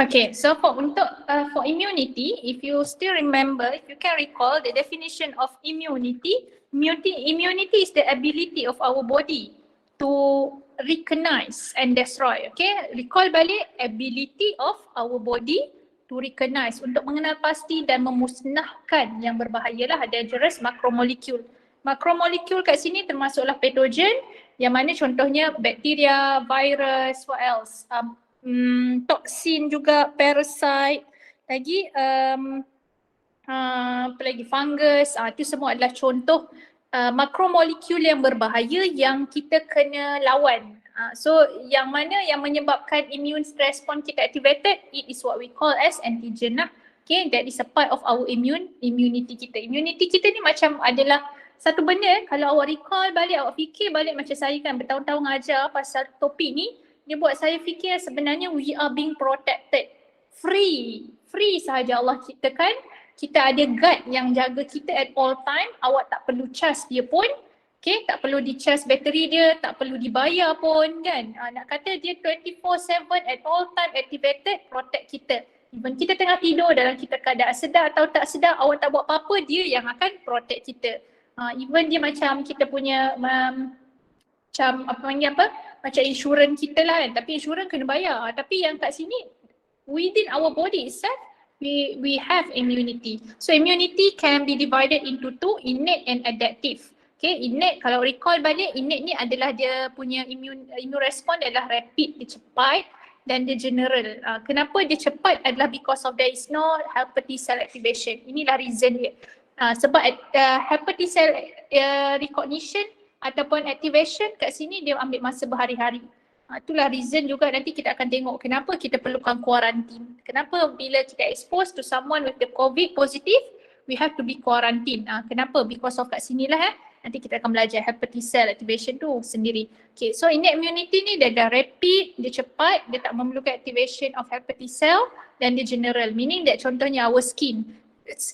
Okay, so for immunity, if you still remember, if you can recall the definition of immunity is the ability of our body to recognize and destroy. Okay, recall balik ability of our body to recognize, untuk mengenal pasti dan memusnahkan yang berbahaya lah, dangerous macromolecule. Macromolecule kat sini termasuklah patogen, yang mana contohnya bakteria, virus, what else? Toksin juga, parasite, lagi apa lagi, fungus, itu semua adalah contoh makromolekul yang berbahaya yang kita kena lawan. So yang mana yang menyebabkan immune response kita activated, it is what we call as antigen lah. Okay, that is a part of our immunity kita. Immunity kita ni macam adalah satu benda, kalau awak recall balik, awak fikir balik, macam saya kan bertahun-tahun ngajar pasal topik ni, dia buat saya fikir sebenarnya we are being protected. Free sahaja Allah ciptakan. Kita ada guard yang jaga kita at all time. Awak tak perlu charge dia pun. Okay, tak perlu di-charge bateri dia, tak perlu dibayar pun kan. Nak kata dia 24/7 at all time activated, protect kita. Even kita tengah tidur dalam kita keadaan sedar atau tak sedar, awak tak buat apa-apa, dia yang akan protect kita. Even dia macam kita punya macam apa panggil apa? Macam insurans kita lah kan, tapi insurans kena bayar. Tapi yang kat sini, within our body itself, we have immunity. So immunity can be divided into two, innate and adaptive. Okay, innate, kalau recall balik, innate ni adalah dia punya immune response adalah rapid, dia cepat, dan dia general. Kenapa dia cepat adalah because of there is no helper T cell activation. Inilah reason dia. Sebab helper T cell recognition ataupun activation kat sini dia ambil masa berhari-hari. Itulah reason juga nanti kita akan tengok kenapa kita perlukan kuarantin. Kenapa bila kita expose to someone with the COVID positive, we have to be quarantine. Kenapa? Because of kat sinilah nanti kita akan belajar helper T cell activation tu sendiri. Okay, so innate immunity ni dia dah rapid, dia cepat, dia tak memerlukan activation of helper T cell, dan dia general. Meaning that contohnya our skin,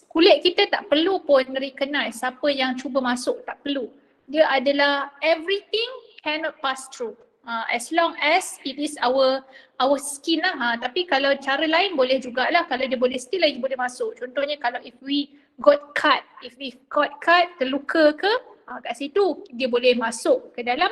kulit kita tak perlu pun recognize siapa yang cuba masuk, tak perlu. Dia adalah everything cannot pass through. As long as it is our skin lah. Tapi kalau cara lain boleh jugalah, kalau dia boleh still lagi boleh masuk. Contohnya kalau if we got cut, terluka ke, kat situ dia boleh masuk ke dalam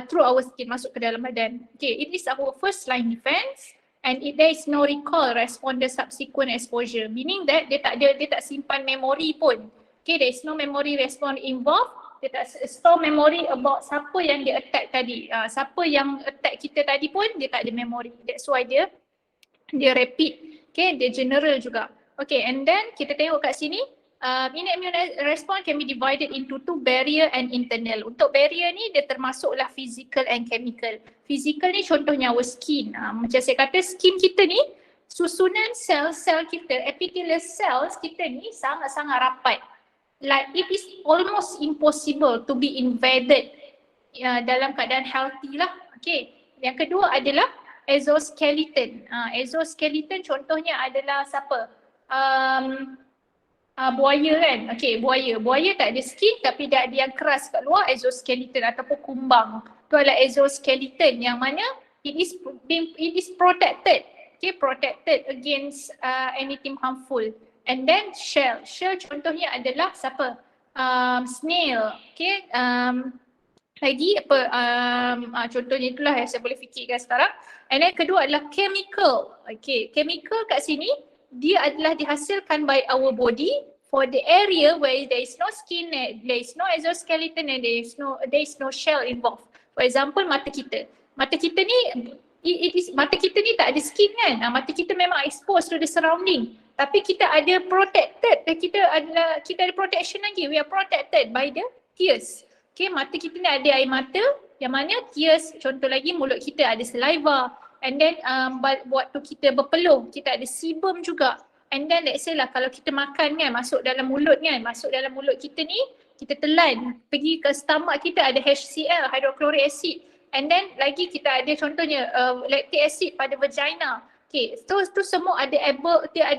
through our skin, masuk ke dalam badan. Okay, it is our first line defense and there is no recall responder subsequent exposure. Meaning that dia tak simpan memori pun. Okay, there is no memory response involved. Dia tak store memory about siapa yang dia attack tadi. Siapa yang attack kita tadi pun dia tak ada memory. That's why dia rapid. Okay, dia general juga. Okay, and then kita tengok kat sini, innate immune response can be divided into two, barrier and internal. Untuk barrier ni dia termasuklah physical and chemical. Physical ni contohnya our skin. Macam saya kata, skin kita ni, susunan sel-sel kita, epithelial cells kita ni sangat-sangat rapat. Like it is almost impossible to be invaded dalam keadaan healthy lah. Okay. Yang kedua adalah exoskeleton. Exoskeleton contohnya adalah siapa? Buaya kan? Okay, buaya tak ada skin tapi dia ada yang keras kat luar, exoskeleton ataupun kumbang. Itu adalah exoskeleton yang mana it is protected. Okay, protected against anything harmful. And then shell contohnya adalah siapa? Snail. Okay, lagi apa? Contohnya itulah yang saya boleh fikirkan sekarang. And then kedua adalah chemical. Okay, chemical kat sini dia adalah dihasilkan by our body for the area where there is no skin, there is no exoskeleton and there is no shell involved. For example, mata kita. Mata kita ni tak ada skin kan? Mata kita memang exposed to the surrounding. Tapi kita ada protected, kita ada protection lagi. We are protected by the tears. Okay, mata kita ni ada air mata, yang mana tears, contoh lagi mulut kita ada saliva. And then waktu kita berpeluh, kita ada sebum juga. And then let's say lah kalau kita makan kan, masuk dalam mulut kita ni, kita telan, pergi ke stomach kita ada HCl, hydrochloric acid. And then lagi kita ada contohnya lactic acid pada vagina. Okay, so tu semua ada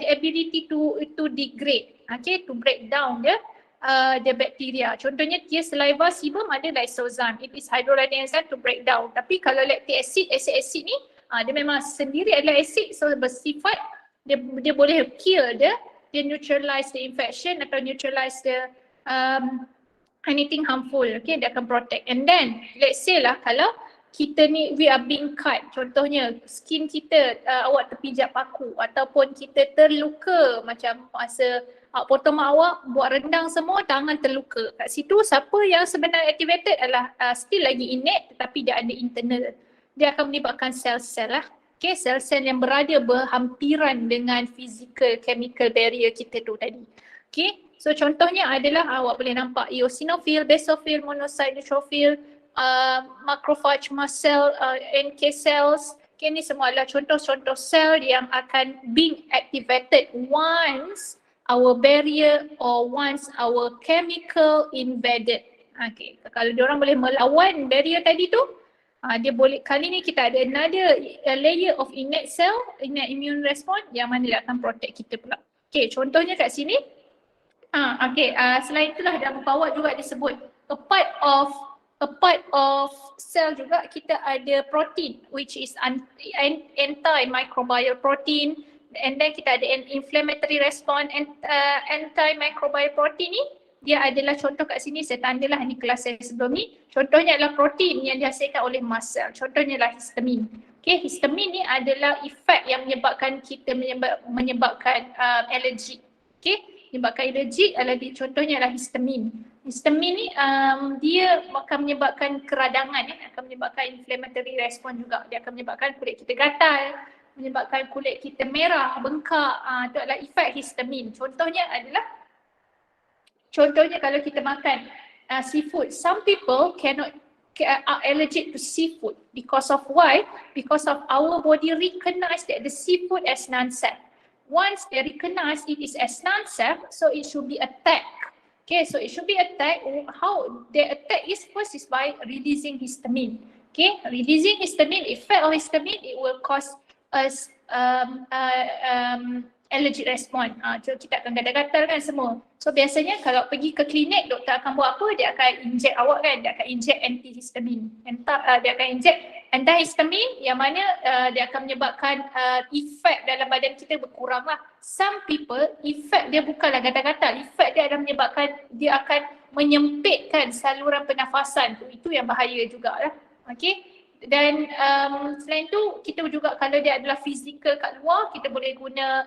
ability to degrade, okay, to break down the bacteria. Contohnya tear, saliva, sebum ada lysozyme. It is hydrolytic enzyme to break down. Tapi kalau lactic acid ni Dia memang sendiri adalah asid, so bersifat dia boleh kill dia neutralize the infection atau neutralize the anything harmful. Okay, dia akan protect. And then let's say lah kalau kita ni we are being cut, contohnya skin kita awak terpijak paku ataupun kita terluka macam masa potong mak awak buat rendang semua, tangan terluka. Kat situ siapa yang sebenarnya activated adalah still lagi innate tetapi dia ada internal. Dia akan menyebabkan sel-sel lah. Okay, sel-sel yang berada berhampiran dengan physical chemical barrier kita tu tadi. Okay, so contohnya adalah awak boleh nampak eosinophil, basophil, monocyte, neutrophil, macrophage, mast cell, NK cells. Okay, ni semua adalah contoh-contoh sel yang akan being activated once our barrier or once our chemical invaded. Okay, kalau diorang boleh melawan barrier tadi tu, dia boleh, kali ni kita ada another layer of innate cell, innate immune response yang mana dia akan protect kita pula. Okay, contohnya kat sini, selain itulah dalam bawah juga disebut a part of cell juga kita ada protein which is anti-microbial protein, and then kita ada an inflammatory response, and anti-microbial protein ni dia adalah contoh kat sini, saya tandalah ni kelas saya sebelum ni. Contohnya adalah protein yang dihasilkan oleh mast cell. Contohnya adalah histamin. Okay, histamin ni adalah efek yang menyebabkan kita menyebabkan alergi. Okay, menyebabkan alergi adalah contohnya adalah histamin. Histamin ni dia akan menyebabkan keradangan, akan menyebabkan inflammatory response juga. Dia akan menyebabkan kulit kita gatal, menyebabkan kulit kita merah, bengkak. Itu adalah efek histamin. Contohnya kalau kita makan seafood, some people are allergic to seafood because of why? Because of our body recognize that the seafood as non-safe. Once they recognize it is as non-safe, so it should be attacked. Okay, so it should be attacked. How they attack is first is by releasing histamine. Okay, releasing histamine, effect of histamine, it will cause us allergic response. So kita akan gatal-gatal kan semua. So biasanya kalau pergi ke klinik, doktor akan buat apa? Dia akan inject awak kan, dia akan inject antihistamine. Dia akan inject antihistamine yang mana dia akan menyebabkan efek dalam badan kita berkurang lah. Some people, efek dia bukanlah gatal-gatal, efek dia adalah menyebabkan dia akan menyempitkan saluran pernafasan. Itu yang bahaya jugalah. Okay. Dan selain tu kita juga kalau dia adalah fizikal kat luar, kita boleh guna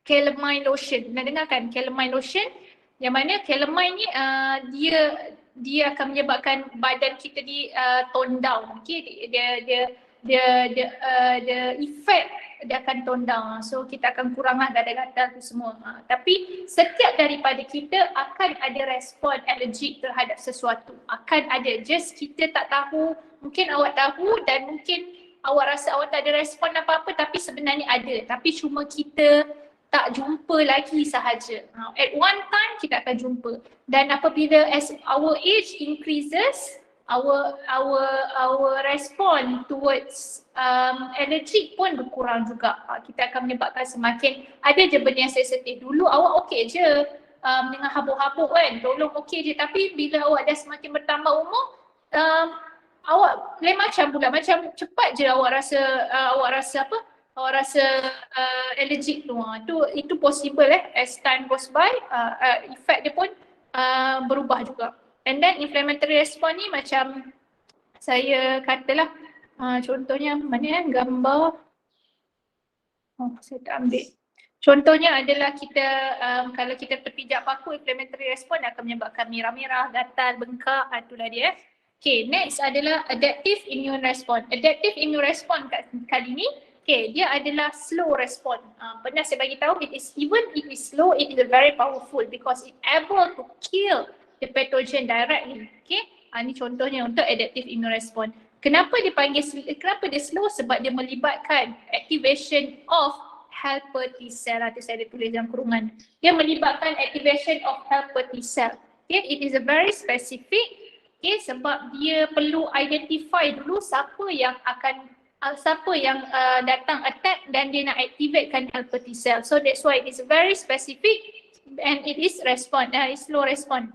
calamine lotion. Pernah dengar kan calamine lotion? Yang mana calamine ni dia akan menyebabkan badan kita di tone down. Okay, dia effect dia akan tone down. So kita akan kuranglah gatal-gatal tu semua. Tapi setiap daripada kita akan ada respon alergik terhadap sesuatu. Akan ada, just kita tak tahu. Mungkin awak tahu dan mungkin awak rasa awak tak ada respon apa-apa tapi sebenarnya ada. Tapi cuma kita tak jumpa lagi sahaja. At one time kita akan jumpa. Dan apabila as our age increases, our respond towards allergic pun berkurang juga. Kita akan menyebabkan semakin ada je benda yang sensitif. Dulu awak okey je dengan habuk-habuk kan, tolong okey je, tapi bila awak dah semakin bertambah umur, awak lain macam pula, macam cepat je awak rasa allergic tu. Itu possible as time goes by, effect dia pun berubah juga. And then inflammatory response ni macam saya katalah, contohnya mana gambar, saya tak ambil. Contohnya adalah kita kalau kita terpijak paku, inflammatory response akan menyebabkan merah-merah, gatal, bengkak, itulah dia. Okay, next adalah adaptive immune response. Adaptive immune response kali ni, okay, dia adalah slow response. Pernah saya bagi tahu, even it is slow, it is very powerful because it able to kill the pathogen directly. Okay, ini contohnya untuk adaptive immune response. Kenapa dia slow? Sebab dia melibatkan activation of helper T cell. Nanti saya ada tulis dalam kurungan. Dia melibatkan activation of helper T cell. Okay, it is a very specific. Okay, sebab dia perlu identify dulu siapa yang datang attack dan dia nak activatekan helper T cell. So that's why it is very specific and it is slow response.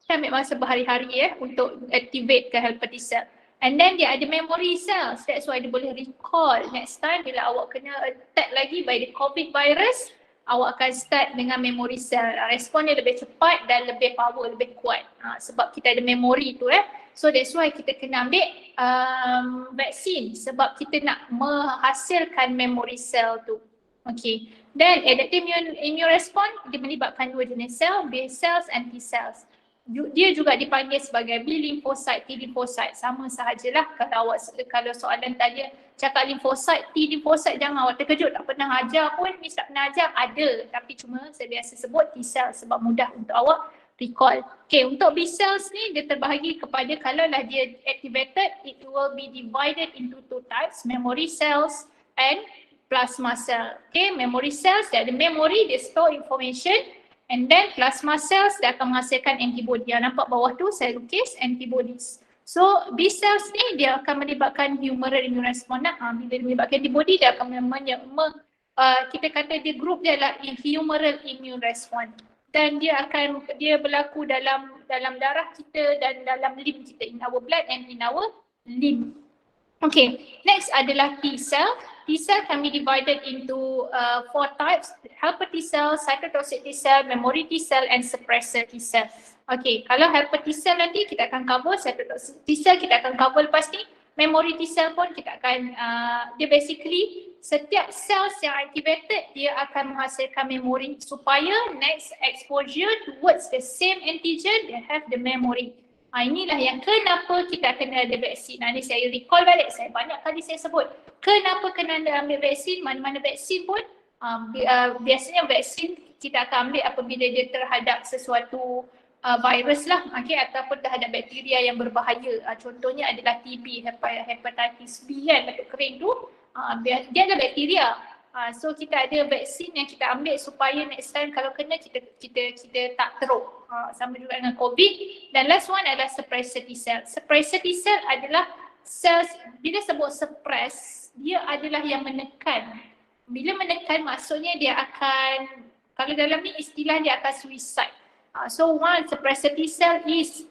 Kita ambil masa berhari-hari untuk activate ke helper T cell. And then dia ada memory cells. That's why dia boleh recall. Next time bila awak kena attack lagi by the COVID virus, awak akan start dengan memory cell. Respon dia lebih cepat dan lebih power, lebih kuat. Sebab kita ada memory tu So that's why kita kena ambil vaksin sebab kita nak menghasilkan memory cell tu. Okay. Then adaptive immune response dia melibatkan dua jenis sel, B cells and T cells. Dia juga dipanggil sebagai B lymphocyte, T lymphocyte. Sama sahajalah kalau soalan tanya cakap lymphocyte, T lymphocyte, jangan awak terkejut, tak pernah ajar pun, Miss tak pernah ajar, ada. Tapi cuma saya biasa sebut T cell sebab mudah untuk awak recall. Okay, untuk B cells ni dia terbahagi kepada kalaulah dia activated, it will be divided into two types, memory cells and plasma cell. Okay, memory cells dia ada memory, dia store information. And then plasma cells dia akan menghasilkan antibody. Yang nampak bawah tu saya lukis antibodies. So B cells ni dia akan melibatkan humoral immune response. Bila dia melibatkan antibody dia akan kita kata dia group dia adalah humoral immune response. Dan dia berlaku dalam darah kita dan dalam lymph kita, in our blood and in our lymph. Okay, next adalah T cell. T cell can be divided into 4 types, helper T cell, cytotoxic T cell, memory T cell and suppressor T cell. Okay, kalau helper T cell nanti kita akan cover, cytotoxic T cell kita akan cover lepas ni, memory T cell pun kita akan, dia basically setiap cells yang activated dia akan menghasilkan memory supaya next exposure towards the same antigen they have the memory. Inilah yang kenapa kita kena ada vaksin. Ini saya recall balik, saya banyak kali saya sebut. Kenapa kena ambil vaksin, mana-mana vaksin pun biasanya vaksin kita akan ambil apabila dia terhadap sesuatu virus lah, ataupun terhadap bakteria yang berbahaya. Contohnya adalah TB, hepatitis B kan, batuk kering tu, dia adalah bakteria. So kita ada vaksin yang kita ambil supaya next time kalau kena kita tak teruk. Sama juga dengan COVID. Dan last one adalah suppressor T cell. Suppressor T cell adalah cells, bila sebut suppress, dia adalah yang menekan. Bila menekan maksudnya dia akan, kalau dalam ni istilah dia akan suicide. So one suppressor T cell is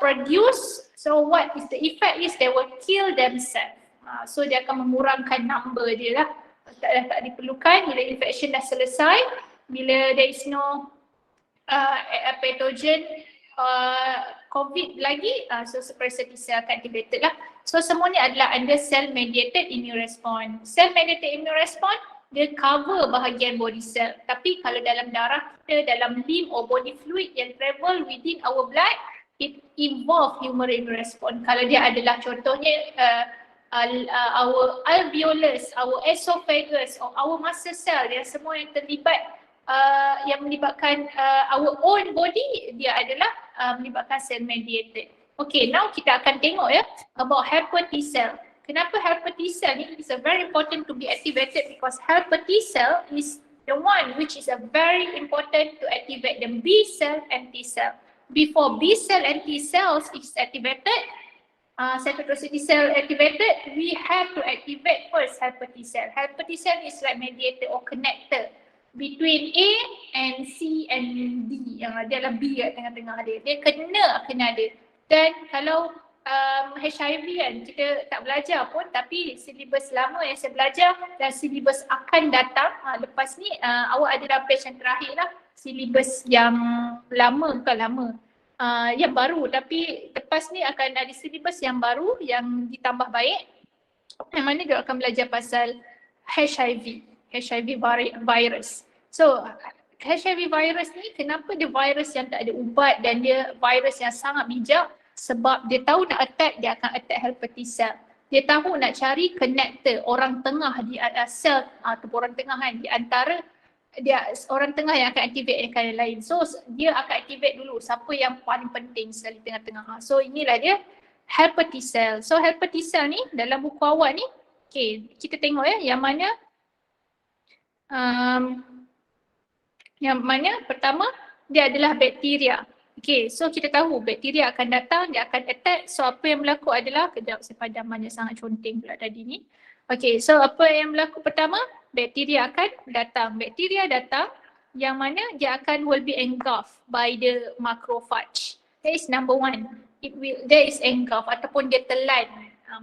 produced, so what is the effect is they will kill themselves. So dia akan mengurangkan number dia lah. Tak diperlukan bila infection dah selesai, bila there is no pathogen COVID lagi, so suppressor T cell akan activated lah. So semua ni adalah under cell mediated immune response. Cell mediated immune response dia cover bahagian body cell, tapi kalau dalam darah kita, dalam lymph or body fluid yang travel within our blood, it involve humoral immune response. Kalau dia adalah contohnya our alveolus, our esophagus or our muscle cell, dia semua yang terlibat yang melibatkan our own body, dia adalah melibatkan cell mediated. Okay, now kita akan tengok about helper T cell. Kenapa helper T cell ni is very important to be activated, because helper T cell is the one which is very important to activate the B cell and T cell. Before B cell and T cells is activated, cytotoxic T cell activated, we have to activate first helper T cell. Helper T cell is like mediator or connector between A and C and D. Yang ada adalah B kat tengah-tengah dia. Dia kena ada. Dan kalau HIV kan, kita tak belajar pun, tapi silibus lama yang saya belajar dan silibus akan datang lepas ni, awak ada dalam page yang terakhir lah, silibus yang lama, bukan lama, yang baru, tapi lepas ni akan ada silibus yang baru yang ditambah baik, yang mana dia akan belajar pasal HIV virus. So HIV virus ni, kenapa dia virus yang tak ada ubat dan dia virus yang sangat bijak? Sebab dia tahu nak attack, dia akan attack helper T cell. Dia tahu nak cari connector, orang tengah di sel ataupun orang tengah kan, di antara dia orang tengah yang akan activate yang lain. So dia akan activate dulu siapa yang paling penting sekali tengah-tengah. So inilah dia helper T cell. So helper T cell ni dalam buku awak ni, okay, kita tengok yang mana pertama dia adalah bakteria. Okay, so kita tahu bakteria akan datang, dia akan attack. So apa yang berlaku adalah, kejap saya padamkan sangat conteng pula tadi ni. Okay, so apa yang berlaku pertama, bakteria akan datang. Bakteria datang yang mana dia akan will be engulfed by the macrophage. That is number one. there is engulf ataupun dia telan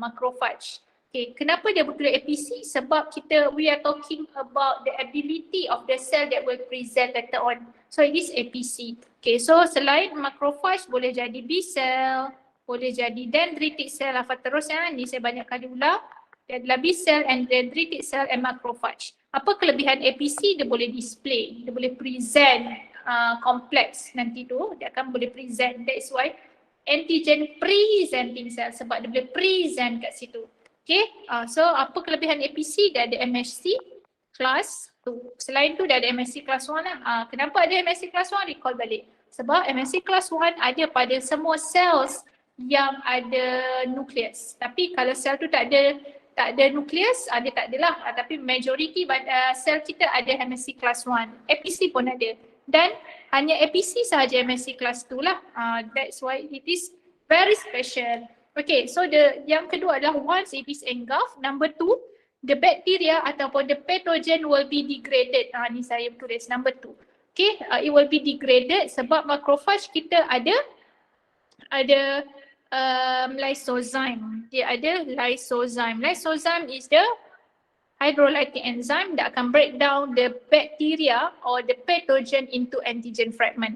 macrophage. Okay, kenapa dia betul APC? Sebab we are talking about the ability of the cell that will present later on. So it is APC. Okay, so selain macrophage boleh jadi B cell, boleh jadi dendritic cell, apa terus ni saya banyak kali ulang. Dia adalah B cell and dendritic cell and macrophage. Apa kelebihan APC? Dia boleh display, dia boleh present kompleks nanti tu, dia akan boleh present. That's why antigen presenting cell, sebab dia boleh present kat situ. Okay, so apa kelebihan APC? Dia ada MHC class 2. Selain tu dia ada MHC class 1 lah. Kenapa ada MHC class 1? Recall balik. Sebab MHC class 1 ada pada semua cells yang ada nukleus. Tapi kalau sel tu tak ada nukleus, dia tak adalah. Tapi majority sel kita ada MHC class 1. APC pun ada. Dan hanya APC sahaja MHC class 2 lah. That's why it is very special. Okay, so yang kedua adalah once it is engulfed, number 2, the bacteria ataupun the pathogen will be degraded. Ni saya tulis number 2. Okay, it will be degraded sebab macrophage kita ada lysozyme. Dia ada lysozyme. Lysozyme is the hydrolytic enzyme that akan break down the bacteria or the pathogen into antigen fragment.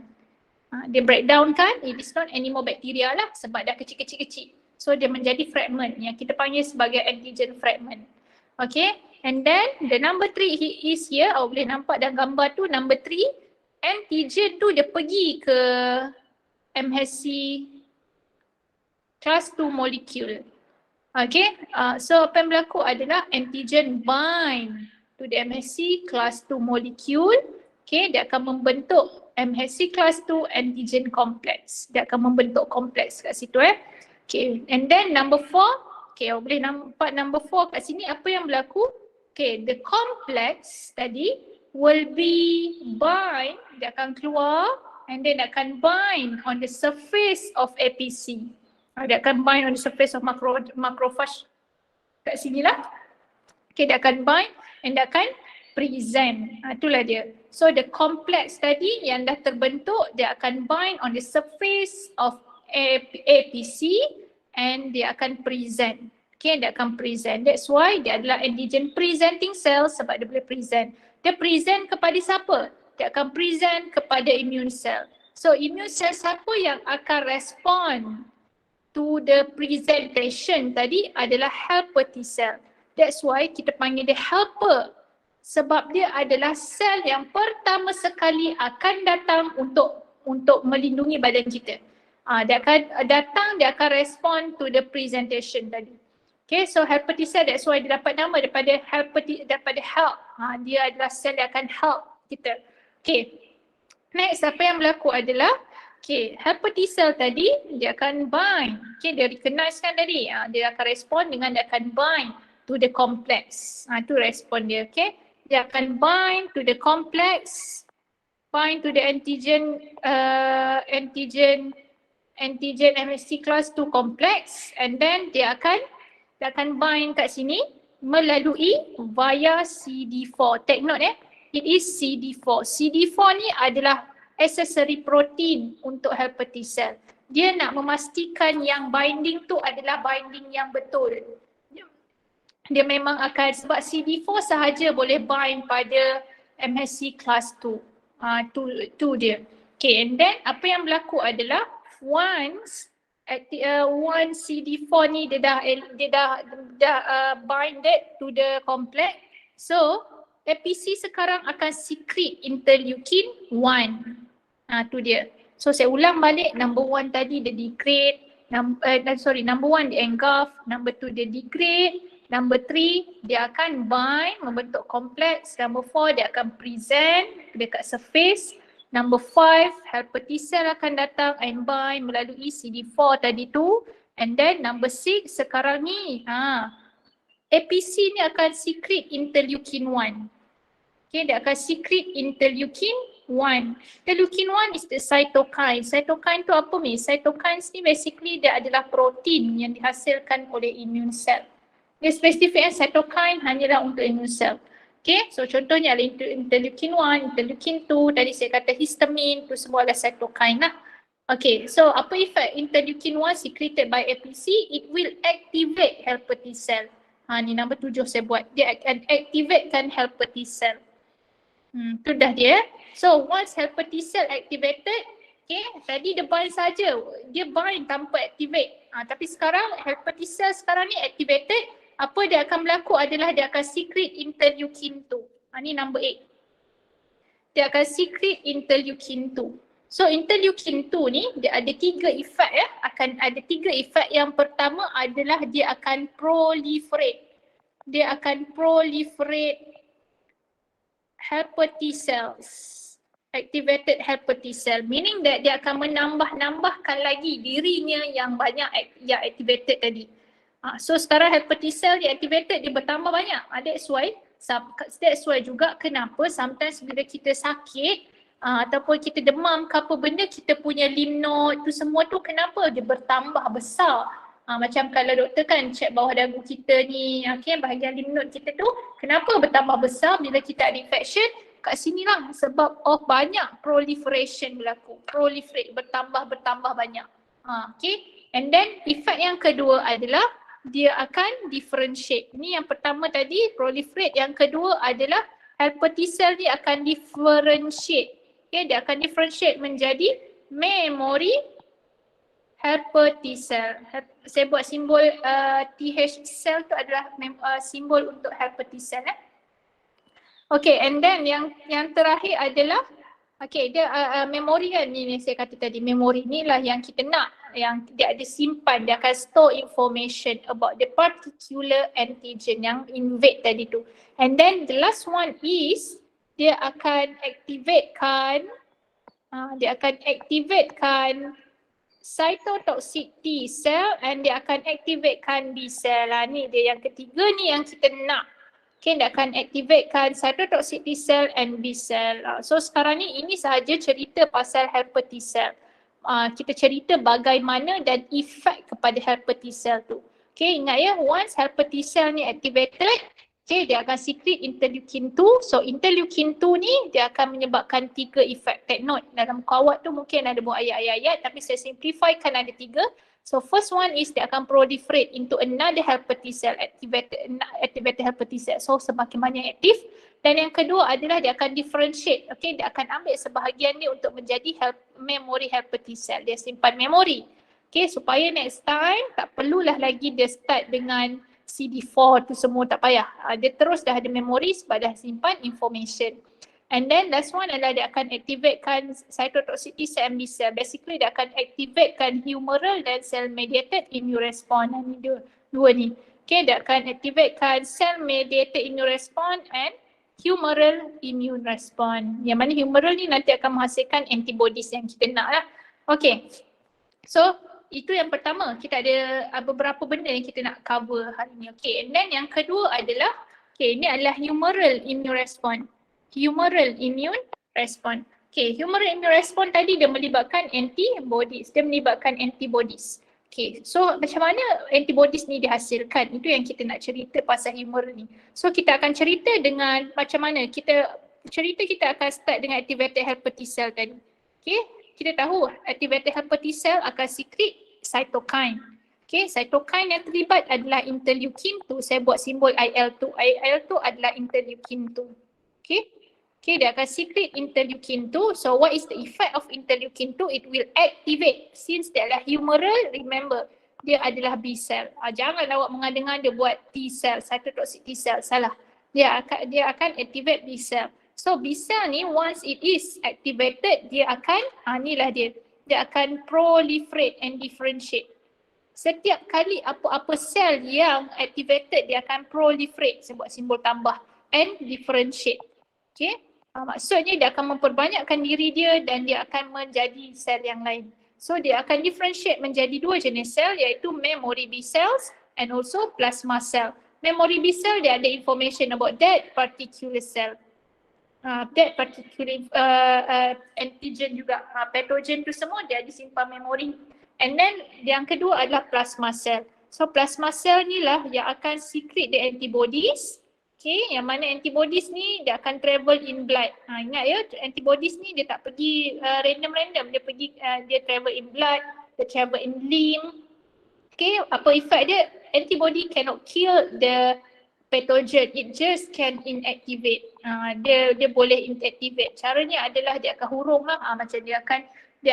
Dia breakdown kan, it is not anymore bacteria lah sebab dah kecil-kecil. So dia menjadi fragment yang kita panggil sebagai antigen fragment. Okay, and then the number 3 is here. Awak boleh nampak dalam gambar tu, number 3, antigen tu dia pergi ke MHC class 2 molecule. Okay, so apa yang berlaku adalah antigen bind to the MHC class 2 molecule. Okay, dia akan membentuk MHC class 2 antigen complex. Dia akan membentuk kompleks kat situ Okay, and then number 4, okay, awak boleh nampak number 4 kat sini apa yang berlaku. Okay, the complex tadi will be bind, dia akan keluar and then dia akan bind on the surface of APC. Dia akan bind on the surface of macrophage kat sini lah. Okay, dia akan bind and dia akan present. Itulah dia. So the complex tadi yang dah terbentuk, dia akan bind on the surface of APC and dia akan present. Okay, dia akan present. That's why dia adalah antigen presenting cell sebab dia boleh present. Dia present kepada siapa? Dia akan present kepada immune cell. So immune cell siapa yang akan respond to the presentation tadi adalah helper T cell. That's why kita panggil dia helper. Sebab dia adalah sel yang pertama sekali akan datang untuk melindungi badan kita. Dia akan datang, dia akan respond to the presentation tadi. Okay, so helper T cell, that's why dia dapat nama daripada daripada help. Dia adalah sel yang akan help kita. Okay, next apa yang berlaku adalah, okay, helper T cell tadi dia akan bind. Okay, dia recognize kan tadi. Dia akan respond dengan dia akan bind to the complex. Itu respon dia, okay. Dia akan bind to the complex, bind to the antigen MHC class 2 complex, and then dia akan bind kat sini melalui via CD4. Take note it is CD4. CD4 ni adalah accessory protein untuk helper T cell. Dia nak memastikan yang binding tu adalah binding yang betul. Dia memang akan, sebab CD4 sahaja boleh bind pada MHC class 2. Tu dia. Okay, and then apa yang berlaku adalah once CD4 ni dia dah binded to the complex, so APC sekarang akan secrete interleukin 1. Tu dia. So saya ulang balik, number 1 tadi dia degrade, number 1 dia engulf, number 2 dia degrade, number 3 dia akan bind membentuk kompleks, number 4 dia akan present dekat surface, number 5 helper T cell akan datang and bind melalui CD4 tadi tu, and then number 6 sekarang ni APC ni akan secrete interleukin 1. Okay, dia akan secrete interleukin 1. Interleukin 1 is the cytokine. Cytokine tu apa ni? Cytokines ni basically dia adalah protein yang dihasilkan oleh immune cell. Dia spesifik cytokine hanyalah untuk immune cell. Okay, so contohnya adalah interleukin 1, interleukin 2, tadi saya kata histamin, tu semua adalah cytokine lah. Okay, so apa effect interleukin 1 secreted by APC? It will activate helper T cell. Ni nombor 7 saya buat. Dia akan activatekan helper T cell. Tu dah dia. So once helper T cell activated, okay, tadi dia bind saja. Dia bind tanpa activate. Tapi sekarang helper T cell sekarang ni activated, apa dia akan berlaku adalah dia akan secrete interleukin 2. Ni number 8. Dia akan secrete interleukin 2. So interleukin 2 ni dia ada 3 efek ya. Akan ada 3 efek. Yang pertama adalah dia akan proliferate. Dia akan proliferate helper T cells. Activated helper T cell. Meaning that dia akan menambahkan lagi dirinya yang banyak yang activated tadi. So sekarang helper T cell dia activated, dia bertambah banyak. That's why juga kenapa sometimes bila kita sakit ataupun kita demam ke apa benda, kita punya lymph node tu semua tu kenapa dia bertambah besar. Macam kalau doktor kan check bawah dagu kita ni, okay, bahagian lymph node kita tu kenapa bertambah besar bila kita ada infection? Kat sini lah sebab banyak proliferation berlaku. Proliferate, bertambah banyak. Okay, and then effect yang kedua adalah dia akan differentiate. Ni yang pertama tadi proliferate, yang kedua adalah helper T cell ni akan differentiate. Okay, dia akan differentiate menjadi memory helper T cell. Saya buat simbol TH cell tu adalah simbol untuk helper T cell. Okay, and then yang terakhir adalah okay, dia memori kan ni saya kata tadi, memori ni lah yang kita nak, yang dia ada simpan, dia akan store information about the particular antigen yang invade tadi tu. And then the last one is dia akan activatekan cytotoxic T cell and dia akan activatekan B cell. Ni dia yang ketiga ni yang kita nak. Okay, dia akan activatekan cytotoxic T cell and B cell. So sekarang ni ini sahaja cerita pasal helper T cell. Kita cerita bagaimana dan efek kepada helper T cell tu. Okay, ingat ya, once helper T cell ni activated, okay, dia akan secrete interleukin 2. So interleukin 2 ni dia akan menyebabkan 3 efek. Take note, dalam muka awak tu mungkin ada buat ayat-ayat tapi saya simplifykan ada 3. So first one is dia akan proliferate into another helper T cell, activated helper T cell. So semakin banyak aktif. Dan yang kedua adalah dia akan differentiate. Okay, dia akan ambil sebahagian ni untuk menjadi memory helper T cell. Dia simpan memori. Okay, supaya next time tak perlulah lagi dia start dengan CD4 tu semua, tak payah. Dia terus dah ada memori sebab dah simpan information. And then last one adalah dia akan activatekan cytotoxic T cell and B cell. Basically dia akan activatekan humoral dan cell mediated immune response. Ni dua ni. Okay, dia akan activatekan cell mediated immune response and humoral immune response. Yang mana humoral ni nanti akan menghasilkan antibodies yang kita nak lah. Okay, so itu yang pertama. Kita ada beberapa benda yang kita nak cover hari ni. Okay, and then yang kedua adalah, okay, ini adalah humoral immune response. Humoral immune response. Okay, humoral immune response tadi dia melibatkan antibodies. Dia melibatkan antibodies. Okay, so macam mana antibodies ni dihasilkan? Itu yang kita nak cerita pasal humoral ni. So kita akan cerita dengan macam mana kita akan start dengan activated helper T cell tadi. Okay, kita tahu activated helper T cell akan secrete cytokine. Okay, cytokine yang terlibat adalah interleukin 2. Saya buat simbol IL2. IL2 adalah interleukin 2. Okay, dia akan secrete interleukin 2. So what is the effect of interleukin 2? It will activate. Since dia adalah humoral, remember dia adalah B cell. Jangan awak mengadang dia buat T cell, cytotoxic T cell. Salah. Dia akan activate B cell. So B cell ni once it is activated, dia akan, inilah dia akan proliferate and differentiate. Setiap kali apa-apa sel yang activated, dia akan proliferate. Saya buat simbol tambah and differentiate. Okay. Maksudnya dia akan memperbanyakkan diri dia dan dia akan menjadi sel yang lain. So dia akan differentiate menjadi 2 jenis sel, iaitu memory B cells and also plasma cell. Memory B cell dia ada information about that particular cell. That particular antigen juga, pathogen tu semua dia disimpan memori. And then yang kedua adalah plasma cell. So plasma cell ni lah yang akan secrete the antibodies. Okay, yang mana antibodies ni dia akan travel in blood. Ingat ya, antibodies ni dia tak pergi random-random. Dia pergi, dia travel in blood, dia travel in lymph. Okay, apa effect dia? Antibody cannot kill the pathogen, it just can inactivate. Dia boleh inactivate. Caranya adalah dia akan hurung lah. Macam dia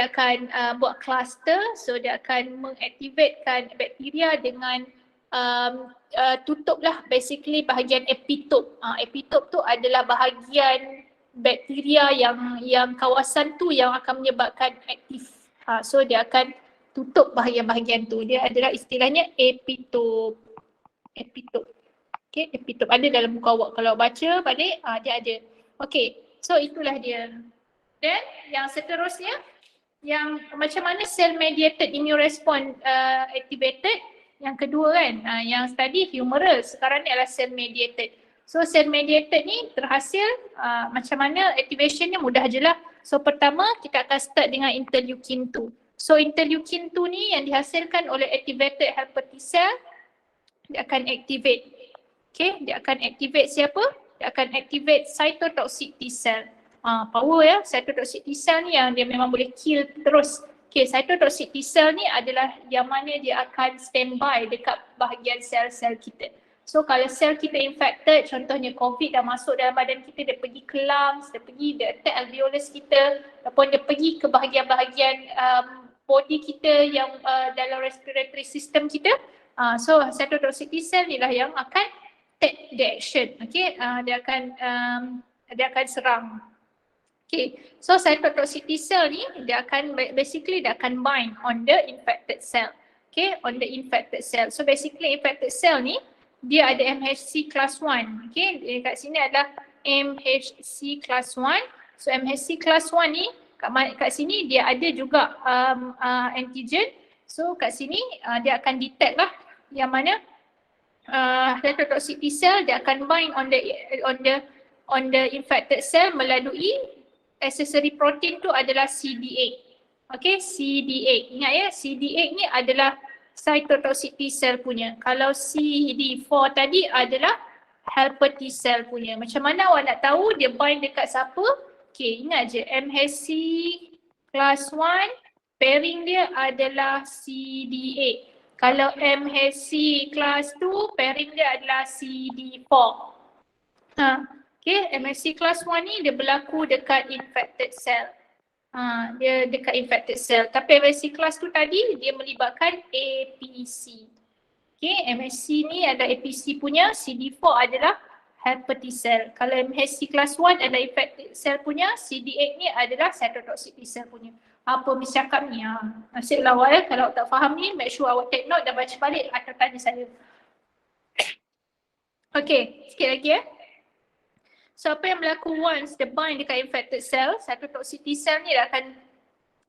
akan buat cluster, so dia akan mengaktivatekan bakteria dengan tutup lah basically bahagian epitope. Epitope tu adalah bahagian bakteria yang kawasan tu yang akan menyebabkan aktif. So dia akan tutup bahagian-bahagian tu. Dia adalah istilahnya epitope. Epitope. Okay, epitope ada dalam buku awak. Kalau baca balik, dia ada. Okay, so itulah dia. Then yang seterusnya, yang macam mana cell mediated immune response activated. Yang kedua kan, yang tadi humoral, sekarang ni adalah cell mediated. So cell mediated ni terhasil macam mana activationnya mudah je lah. So pertama kita akan start dengan interleukin 2. So interleukin 2 ni yang dihasilkan oleh activated helper T cell, dia akan activate. Okay, dia akan activate siapa? Dia akan activate cytotoxic T cell. Power ya, cytotoxic T cell ni yang dia memang boleh kill terus. Okay, cytotoxic T cell ni adalah yang mana dia akan standby dekat bahagian sel-sel kita. So kalau sel kita infected, contohnya COVID dah masuk dalam badan kita, dia pergi ke lungs, dia attack alveolus kita, ataupun dia pergi ke bahagian-bahagian body kita yang dalam respiratory system kita. So cytotoxic T cell ni lah yang akan take the action. Okay, dia akan serang. Okay, so cytotoxic T cell ni dia akan basically dia akan bind on the infected cell. Okay, on the infected cell. So basically infected cell ni dia ada MHC class 1. Okay, dekat sini adalah MHC class 1. So MHC class 1 ni kat sini dia ada juga antigen. So kat sini dia akan detect lah yang mana cytotoxic T cell dia akan bind on the infected cell melalui accessory protein tu adalah CD8. Okay, CD8. Ingat ya, CD8 ni adalah cytotoxic T cell punya. Kalau CD4 tadi adalah helper T cell punya. Macam mana awak nak tahu dia bind dekat siapa? Okay, ingat je MHC class 1, pairing dia adalah CD8. Kalau MHC class 2, pairing dia adalah CD4. Okay, MHC class 1 ni dia berlaku dekat infected cell. Dia dekat infected cell. Tapi MHC class 2 tadi dia melibatkan APC. Okay, MHC ni ada APC punya, CD4 adalah helper T cell. Kalau MHC class 1 adalah infected cell punya, CD8 ni adalah cytotoxic T cell punya. Apa Miss cakap ni? Nasib lah awak kalau tak faham ni, make sure awak take note dan baca balik atau tanya saya. Okay, sikit lagi ya. So apa yang berlaku once dia bind dekat infected cell, cytotoxic T cell ni dia akan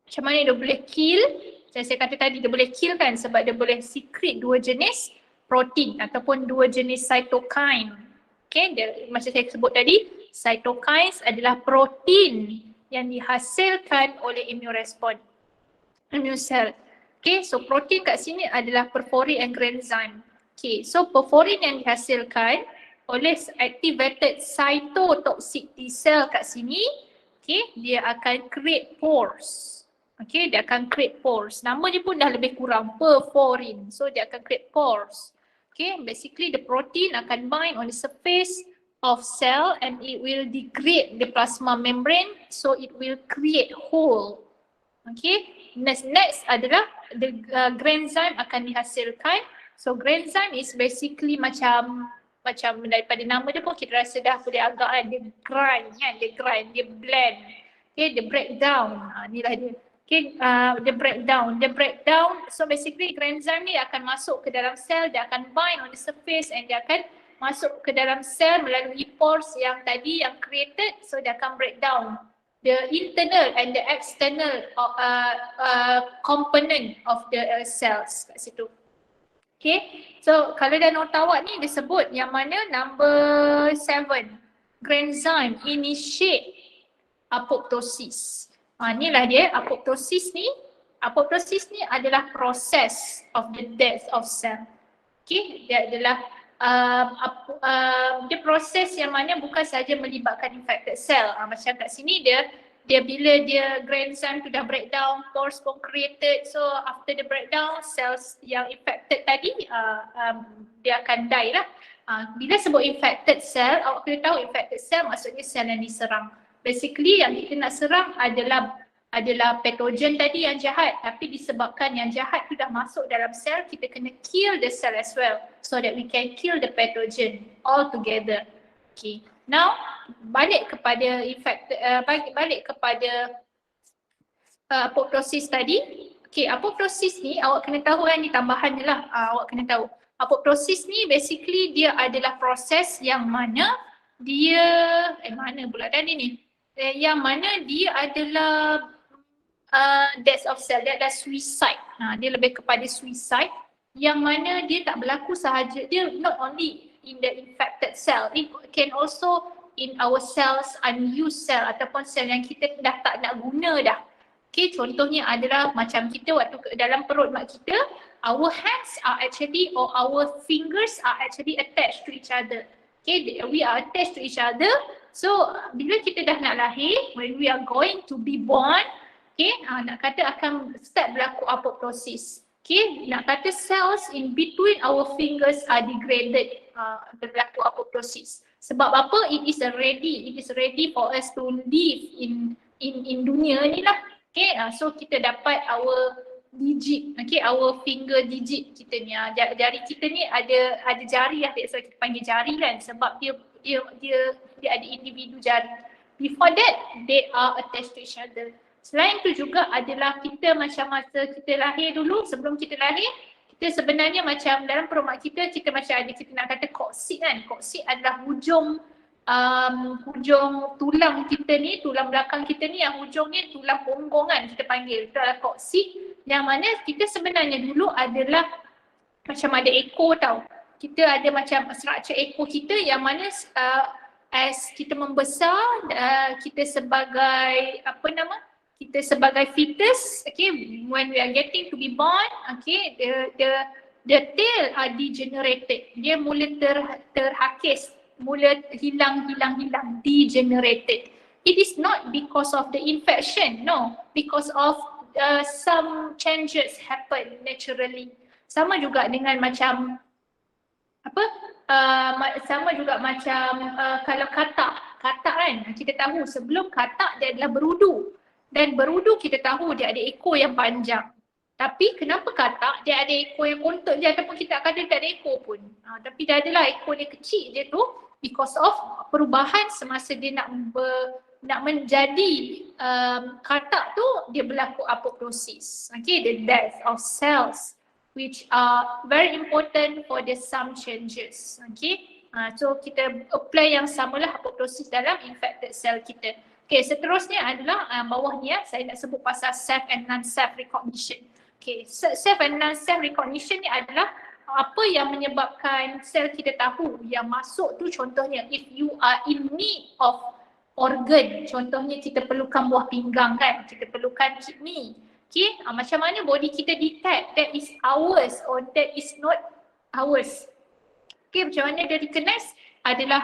macam mana dia boleh kill. Macam saya kata tadi dia boleh kill kan sebab dia boleh secrete dua jenis protein ataupun dua jenis cytokine. Okay, macam saya sebut tadi, cytokines adalah protein yang dihasilkan oleh immune response, immune cell. Okay, so protein kat sini adalah perforin and granzyme. Okay, so perforin yang dihasilkan oleh activated cytotoxic T cell kat sini, okay, dia akan create pores. Okay, dia akan create pores. Nama dia pun dah lebih kurang, perforin. So dia akan create pores. Okay, basically the protein akan bind on the surface of cell and it will degrade the plasma membrane, so it will create hole. Okay, next adalah the granzyme akan dihasilkan. So granzyme is basically macam daripada nama dia pun kita rasa dah boleh agak kan, dia grind kan, dia blend. Okay, dia breakdown. Inilah dia. Okay, dia breakdown. So basically granzyme ni akan masuk ke dalam sel, dia akan bind on the surface and dia akan masuk ke dalam sel melalui pores yang tadi yang created, so dia akan breakdown the internal and the external component of the cells kat situ. Okay, so kalau dalam nota awak ni disebut yang mana number 7, granzyme initiate apoptosis. Inilah dia apoptosis ni. Apoptosis ni adalah process of the death of cell. Okay, dia adalah dia proses yang mana bukan saja melibatkan infected cell. Macam kat sini dia bila dia granzyme tu dah breakdown, pores pun created, so after the breakdown, cells yang infected tadi dia akan die lah. Bila sebut infected cell, awak kena tahu infected cell maksudnya sel yang diserang. Basically yang kita nak serang adalah patogen tadi yang jahat, tapi disebabkan yang jahat tu dah masuk dalam sel, kita kena kill the cell as well so that we can kill the pathogen all together. Okay. Now balik kepada balik kepada apoptosis tadi. Okay, apoptosis ni awak kena tahu kan, ni tambahannya lah, awak kena tahu. Apoptosis ni basically dia adalah proses yang mana dia mana pula tadi ni? Yang mana dia adalah death of cell, dia adalah suicide. Dia lebih kepada suicide yang mana dia tak berlaku sahaja, dia not only in the infected cell, it can also in our cells, unused cell ataupun sel yang kita dah tak nak guna dah. Okay, contohnya adalah macam kita waktu dalam perut mak kita, our hands are actually or our fingers are actually attached to each other. Okay, we are attached to each other. So bila kita dah nak lahir, when we are going to be born, okay, nak kata akan start berlaku apoptosis. Okay, nak kata cells in between our fingers are degraded, berlaku apoptosis. Sebab apa? It is ready for us to live in dunia ni lah. Okay, so kita dapat our digit, okay, our finger digit kita ni, jari kita ni ada jari lah, so kita panggil jari kan, sebab dia ada individu jari. Before that, they are attached to each other. Selain tu juga adalah kita macam masa kita lahir dulu, sebelum kita lahir, kita sebenarnya macam dalam perut mak kita macam ada, kita nak kata koksid kan. Koksid adalah hujung tulang kita ni, tulang belakang kita ni, yang hujung ni tulang punggung kan kita panggil. Itu adalah koksid, yang mana kita sebenarnya dulu adalah macam ada ekor tau. Kita ada macam structure ekor kita yang mana as kita membesar, kita sebagai kita sebagai fetus, okay, when we are getting to be born, okay, the tail are degenerated. Dia mula terhakis, mula hilang, degenerated. It is not because of the infection, no, because of some changes happen naturally. Sama juga dengan macam sama juga macam kalau katak kan, kita tahu sebelum katak dia adalah berudu. Dan berudu kita tahu dia ada ekor yang panjang. Tapi kenapa katak dia ada ekor yang kontot je, ataupun kita akan dia tak ada ekor pun. Tapi dia adalah ekor dia kecil je tu because of perubahan semasa dia nak menjadi katak tu, dia berlaku apoptosis. Okay, the death of cells which are very important for the some changes. Okay, so kita apply yang samalah apoptosis dalam infected cell kita. Okay, seterusnya adalah bawah ni saya nak sebut pasal self and non-self recognition. Okay, self and non-self recognition ni adalah apa yang menyebabkan sel kita tahu yang masuk tu, contohnya if you are in need of organ, contohnya kita perlukan buah pinggang kan, kita perlukan kidney. Okay, macam mana body kita detect that is ours or that is not ours. Okay, macam mana dia recognize adalah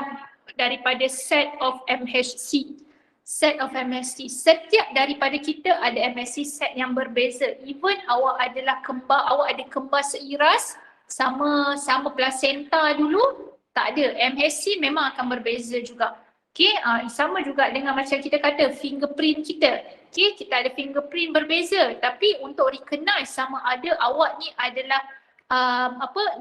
daripada set of MHC. Set of MHC. Setiap daripada kita ada MHC set yang berbeza. Even awak adalah kembar, awak ada kembar seiras, sama placenta dulu, tak ada. MHC memang akan berbeza juga. Okay, sama juga dengan macam kita kata fingerprint kita. Okay, kita ada fingerprint berbeza, tapi untuk recognize sama ada awak ni adalah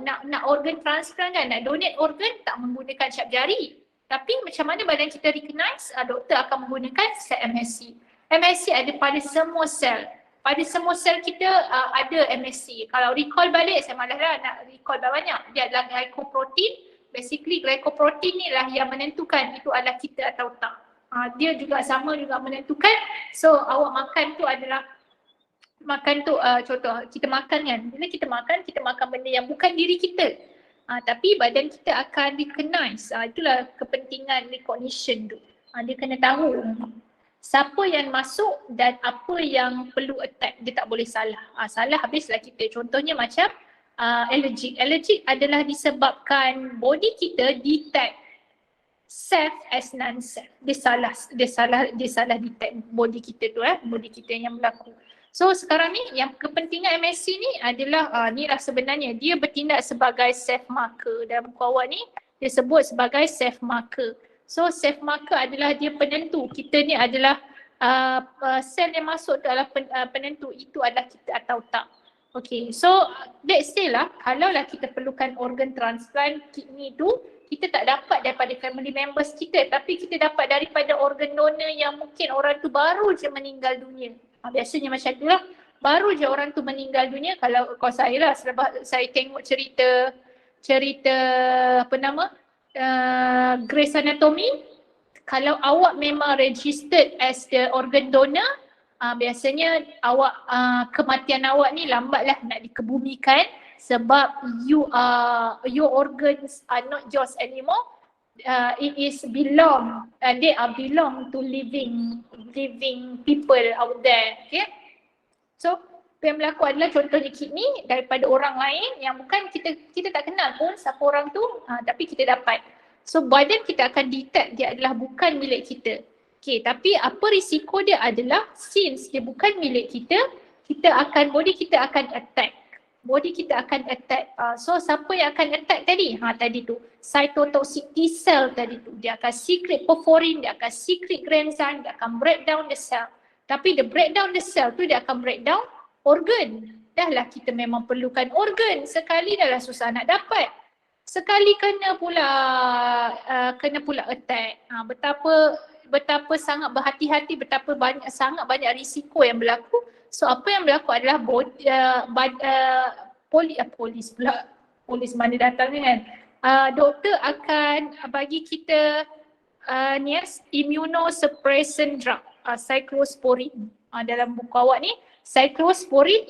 nak organ transplant kan, nak donate organ, tak menggunakan cap jari. Tapi macam mana badan kita recognize, doktor akan menggunakan set MHC. MHC ada pada semua sel. Pada semua sel kita ada MHC. Kalau recall balik, saya malaslah nak recall banyak. Dia adalah glycoprotein. Basically glycoprotein ni lah yang menentukan itu adalah kita atau tak. Dia juga sama juga menentukan. So awak makan tu adalah, makan tu contoh kita makan kan. Bila kita makan benda yang bukan diri kita. Tapi badan kita akan recognize. Itulah kepentingan recognition tu. Dia kena tahu siapa yang masuk dan apa yang perlu attack. Dia tak boleh salah. Salah habislah kita. Contohnya macam allergic. Allergic adalah disebabkan body kita detect self as non-self. Dia salah detect body kita tu body kita yang berlaku. So sekarang ni yang kepentingan MSC ni adalah ni lah sebenarnya dia bertindak sebagai safe marker. Dalam buku awak ni dia sebut sebagai safe marker. So safe marker adalah dia penentu kita ni adalah sel yang masuk tu adalah penentu itu adalah kita atau tak. Okay, so let's say lah kalau lah kita perlukan organ transplant kidney tu kita tak dapat daripada family members kita tapi kita dapat daripada organ donor yang mungkin orang tu baru je meninggal dunia. Biasanya macam tu lah. Baru je orang tu meninggal dunia kalau saya lah sebab saya tengok cerita apa nama Grey's Anatomy. Kalau awak memang registered as the organ donor biasanya awak kematian awak ni lambatlah nak dikebumikan sebab your organs are not yours anymore. It is belong to living people out there. Okay, so apa yang berlaku adalah contohnya kidney daripada orang lain yang bukan kita tak kenal pun siapa orang tu tapi kita dapat. So badan kita akan detect dia adalah bukan milik kita. Okay, tapi apa risiko dia adalah since dia bukan milik kita, body kita akan attack. So siapa yang akan attack tadi? Tadi tu cytotoxic T cell tadi tu. Dia akan secrete porphyrin, dia akan secrete granzyme, dia akan break down the cell. Tapi the breakdown the cell tu dia akan break down organ. Dahlah kita memang perlukan organ. Sekali dah lah susah nak dapat. Sekali kena pula attack. Betapa sangat berhati-hati, sangat banyak risiko yang berlaku. So apa yang berlaku adalah polis mana datang kan. Doktor akan bagi kita immunosuppressant drug, cyclosporine. Dalam buku awak ni, cyclosporine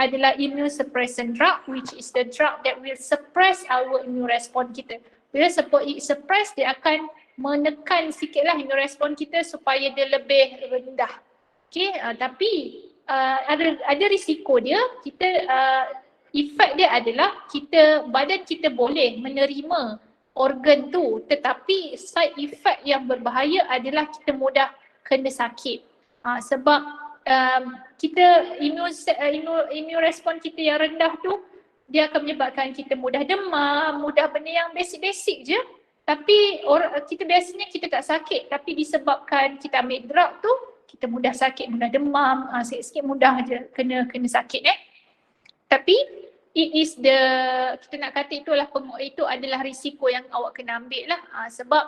adalah immunosuppressant drug which is the drug that will suppress our immune response kita. Bila suppress dia akan menekan sikitlah immune response kita supaya dia lebih rendah. Okay, tapi ada risiko dia. Efek dia adalah badan kita boleh menerima organ tu tetapi side effect yang berbahaya adalah kita mudah kena sakit. Sebab kita immune response kita yang rendah tu dia akan menyebabkan kita mudah demam, mudah benda yang basic-basic je. Tapi kita biasanya kita tak sakit tapi disebabkan kita ambil drug tu kita mudah sakit, mudah demam, sikit-sikit mudah je kena sakit Tapi kita nak kata itu adalah risiko yang awak kena ambil lah. Sebab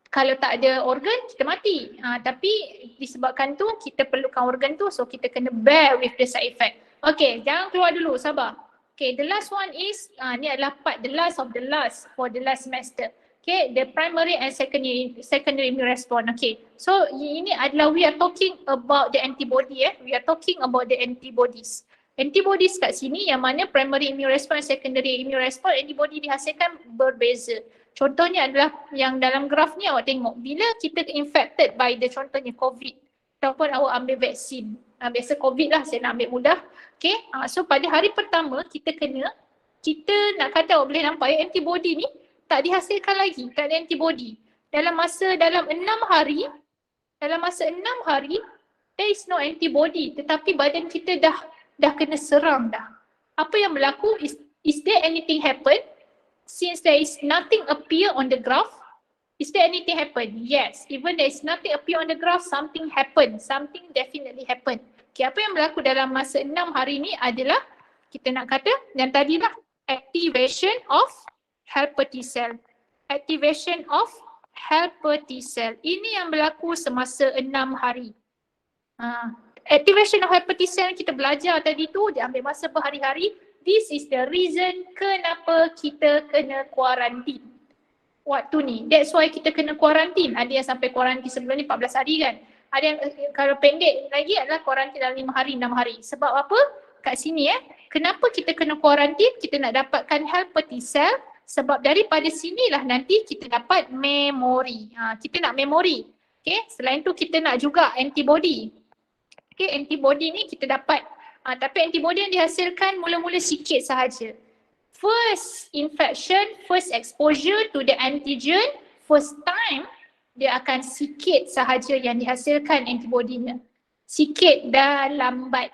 kalau tak ada organ kita mati. Tapi disebabkan tu kita perlukan organ tu so kita kena bear with the side effect. Okay, jangan keluar dulu, sabar. Okay, the last one is ni adalah part the last for the last semester. Okay, the primary and secondary immune response. Okay, so ini adalah we are talking about the antibody we are talking about the antibodies. Antibodies kat sini yang mana primary immune response, secondary immune response, antibody dihasilkan berbeza. Contohnya adalah yang dalam graf ni awak tengok bila kita infected by contohnya COVID ataupun awak ambil vaksin. Biasa COVID lah saya nak ambil mudah. Okay, so pada hari pertama kita nak kata awak boleh nampak antibody ni tak dihasilkan lagi, tak ada antibody. Dalam 6 hari, there is no antibody tetapi badan kita dah kena serang dah. Apa yang berlaku is there anything happen? Since there is nothing appear on the graph, is there anything happen? Yes, even there is nothing appear on the graph, something happen, something definitely happen. Okay, apa yang berlaku dalam masa 6 hari ni adalah kita nak kata yang tadi lah activation of helper T cell. Activation of helper T cell. Ini yang berlaku semasa 6 hari. Activation of helper T cell kita belajar tadi tu, dia ambil masa berhari-hari. This is the reason kenapa kita kena kuarantin waktu ni. That's why kita kena kuarantin. Ada yang sampai kuarantin sebelum ni 14 hari kan. Ada yang kalau pendek lagi adalah kuarantin dalam 5 hari, 6 hari. Sebab apa? Kat sini kenapa kita kena kuarantin? Kita nak dapatkan helper T cell. Sebab daripada sinilah nanti kita dapat memori. Kita nak memori. Okay, selain tu kita nak juga antibody. Okay, antibody ni kita dapat. Tapi antibody yang dihasilkan mula-mula sikit sahaja. first infection, first exposure to the antigen, first time dia akan sikit sahaja yang dihasilkan antibodinya. Sikit dan lambat.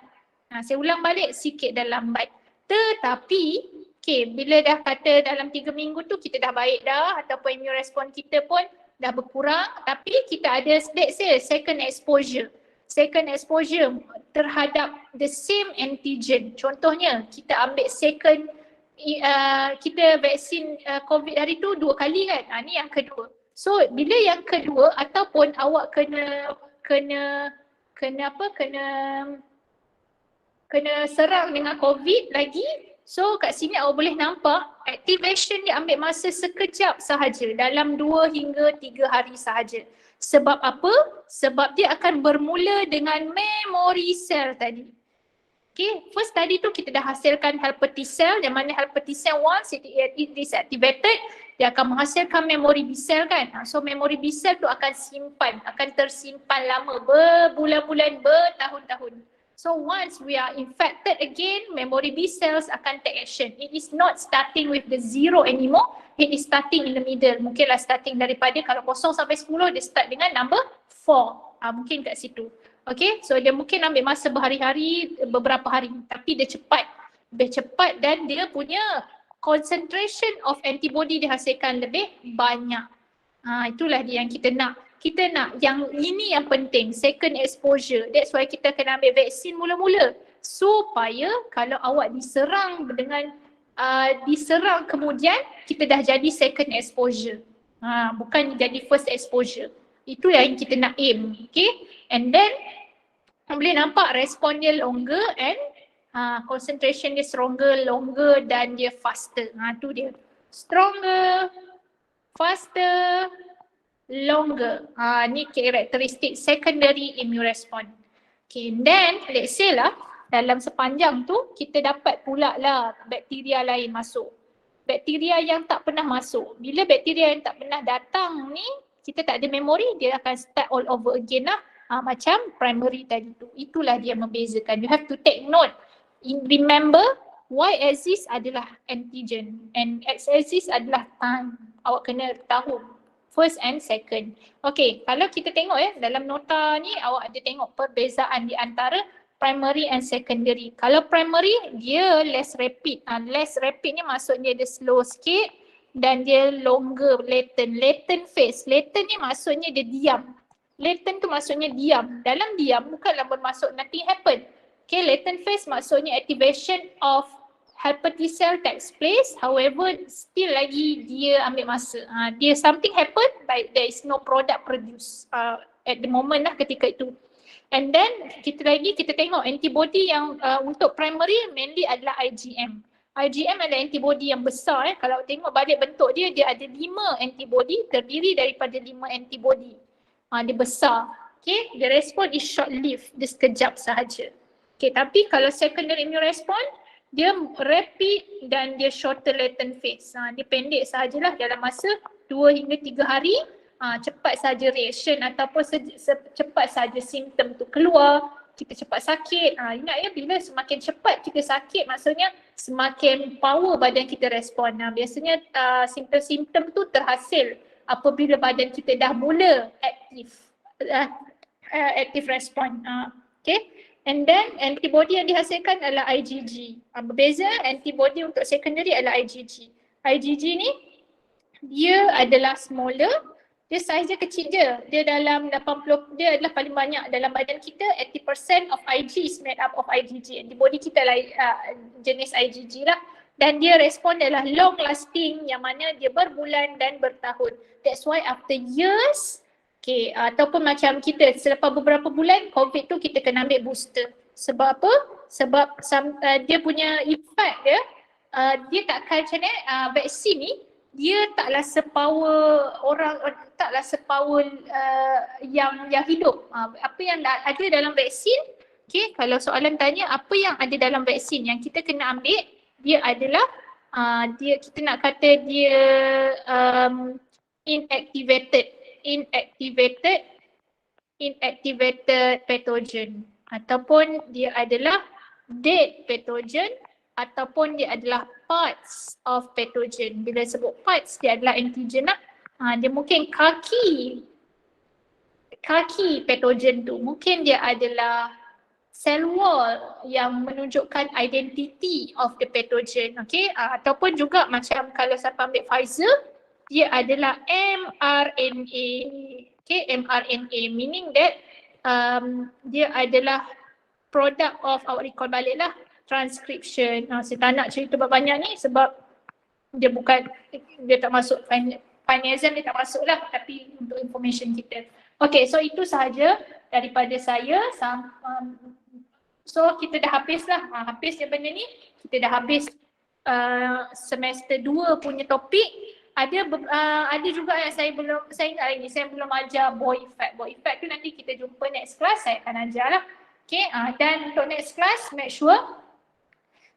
Saya ulang balik, sikit dan lambat. Tetapi, bila dah kata dalam 3 minggu tu kita dah baik dah ataupun immune response kita pun dah berkurang, tapi kita ada let's say second exposure. Second exposure terhadap the same antigen. Contohnya, kita ambil second, kita vaksin COVID hari tu 2 kali kan? Ni yang kedua. So bila yang kedua ataupun awak kena serang dengan COVID lagi, so kat sini awak boleh nampak activation dia ambil masa sekejap sahaja, dalam 2 hingga 3 hari sahaja. Sebab apa? Sebab dia akan bermula dengan memory cell tadi. First tadi tu kita dah hasilkan helper T cell, yang mana helper T cell once it is activated, dia akan menghasilkan memory B cell kan. So memory B cell tu akan tersimpan lama, berbulan-bulan, bertahun-tahun. So once we are infected again, memory B cells akan take action. It is not starting with the 0 anymore, it is starting in the middle. Mungkinlah starting daripada kalau 0 sampai 10, dia start dengan number 4. Mungkin kat situ. Okay, so dia mungkin ambil masa berhari-hari, beberapa hari, tapi dia cepat dan dia punya concentration of antibody dihasilkan lebih banyak. Itulah dia yang kita nak. Kita nak yang ini yang penting, second exposure. That's why kita kena ambil vaksin mula-mula. Supaya kalau awak diserang kemudian kita dah jadi second exposure. Bukan jadi first exposure. Itu yang kita nak aim. Okay. And then boleh nampak respon dia longer and concentration dia stronger, longer dan dia faster. Tu dia. Stronger, faster, longer. Ni karakteristik secondary immune response. Okay, then let's say lah dalam sepanjang tu kita dapat pula lah bakteria lain masuk. Bakteria yang tak pernah masuk. Bila bakteria yang tak pernah datang ni, kita tak ada memori, dia akan start all over again lah. Macam primary tadi tu. Itulah dia membezakan. You have to take note. Remember, y-axis adalah antigen and x-axis adalah time. Awak kena tahu first and second. Okay, kalau kita tengok dalam nota ni awak ada tengok perbezaan di antara primary and secondary. Kalau primary dia less rapid. Less rapid ni maksudnya dia slow sikit dan dia longer, latent. Latent phase. Latent ni maksudnya dia diam. Latent tu maksudnya diam. Dalam diam bukanlah bermaksud nothing happen. Okay, latent phase maksudnya activation of helper T cell takes place. However, still lagi dia ambil masa. Dia something happen but there is no product produced at the moment lah ketika itu. And then kita tengok antibody yang untuk primary mainly adalah IgM. IgM adalah antibody yang besar. Kalau tengok balik bentuk dia ada 5 antibody, terdiri daripada 5 antibody. Dia besar. Okay, the response is short lived, dia sekejap sahaja. Okay, tapi kalau secondary immune response, dia rapid dan dia shorter latent phase. Dia pendek sahajalah dalam masa 2 hingga 3 hari. Cepat saja reaction ataupun cepat saja simptom tu keluar, kita cepat sakit. Ingat bila semakin cepat kita sakit maksudnya semakin power badan kita respon. Biasanya simptom-simptom tu terhasil apabila badan kita dah mula active respon. Okay. And then antibody yang dihasilkan adalah IgG. Berbeza antibody untuk secondary adalah IgG. IgG ni dia adalah smaller, dia saiz dia kecil je. Dia dalam 80, dia adalah paling banyak dalam badan kita. 80% of Ig is made up of IgG. Antibody kita lah jenis IgG lah. Dan dia respon adalah long lasting yang mana dia berbulan dan bertahun. That's why after years, okay, ataupun macam kita selepas beberapa bulan COVID tu kita kena ambil booster. Sebab apa? Sebab dia punya effect dia takkan macam ni, vaksin ni dia taklah sepower yang hidup. Apa yang ada dalam vaksin, okay, kalau soalan tanya apa yang ada dalam vaksin yang kita kena ambil, dia adalah kita nak kata dia inactivated pathogen ataupun dia adalah dead pathogen ataupun dia adalah parts of pathogen. Bila sebut parts, dia adalah antigen lah. Dia mungkin kaki pathogen tu. Mungkin dia adalah cell wall yang menunjukkan identity of the pathogen. Okay, ataupun juga macam kalau siapa ambil Pfizer, dia adalah mRNA. Okay, mRNA meaning that dia adalah product of, awak recall balik lah, transcription. Saya tak nak cerita banyak ni sebab dia tak masuk final exam, dia tak masuk lah, tapi untuk information kita. Okay, so itu sahaja daripada saya. So kita dah habis lah, habis je benda ni. Kita dah habis semester 2 punya topik. Ada juga yang saya ingat lagi, saya belum ajar Boy effect. Boy effect tu nanti kita jumpa next class, saya akan ajar lah. Okay, dan untuk next class, make sure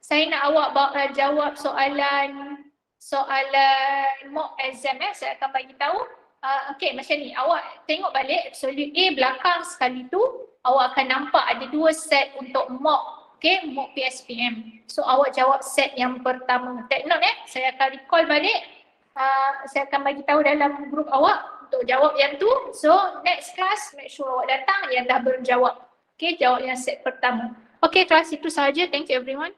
saya nak awak jawab soalan mock exam. Saya akan bagi tahu. Okay, macam ni, awak tengok balik absolute A belakang sekali tu, awak akan nampak ada 2 set untuk mock. Okay, mock PSPM. So awak jawab set yang pertama. Take note saya akan recall balik. Saya akan bagi tahu dalam grup awak untuk jawab yang tu. So next class, make sure awak datang yang dah berjawab. Okay, jawab yang set pertama. Okay, kelas itu sahaja. Thank you everyone.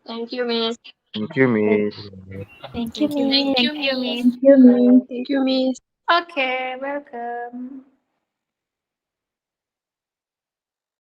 Thank you, Miss. Thank you, Miss. Thank you, Miss. Thank you, Miss. Thank you, Miss. Thank you, Miss. Okay, welcome.